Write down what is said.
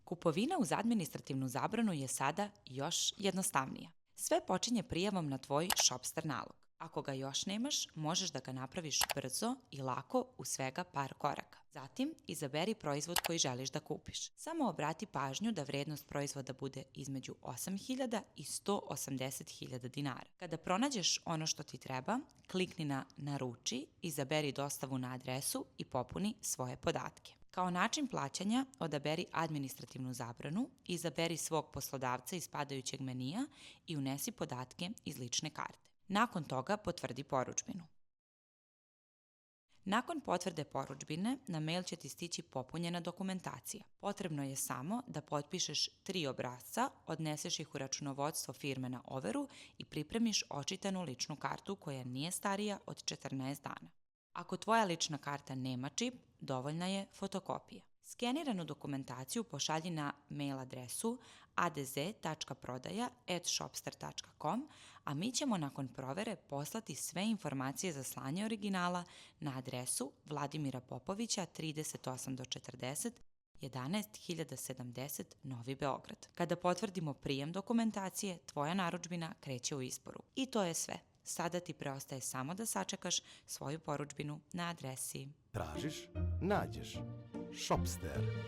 Kupovina uz administrativnu zabranu je sada još jednostavnija. Sve počinje prijavom na tvoj Shopster nalog. Ako ga još nemaš, možeš da ga napraviš brzo i lako u svega par koraka. Zatim, izaberi proizvod koji želiš da kupiš. Samo obrati pažnju da vrednost proizvoda bude između 8.000 i 180.000 dinara. Kada pronađeš ono što ti treba, klikni na Naruči, izaberi dostavu na adresu i popuni svoje podatke. Kao način plaćanja odaberi administrativnu zabranu, izaberi svog poslodavca iz spadajućeg menija i unesi podatke iz lične karte. Nakon toga potvrdi porudžbinu. Nakon potvrde porudžbine, na mail će ti stići popunjena dokumentacija. Potrebno je samo da potpišeš 3 obrasca, odneseš ih u računovodstvo firme na overu i pripremiš očitanu ličnu kartu koja nije starija od 14 dana. Ako tvoja lična karta nema čip, dovoljna je fotokopija. Skeniranu dokumentaciju pošalji na mail adresu adz.prodaja@shopster.com, a mi ćemo nakon provere poslati sve informacije za slanje originala na adresu Vladimira Popovića 38-40 11.070 Novi Beograd. Kada potvrdimo prijem dokumentacije, tvoja narudžbina kreće u isporu. I to je sve. Sada ti preostaje samo da sačekaš svoju porudžbinu na adresi. Tražiš, nađeš. Shopster.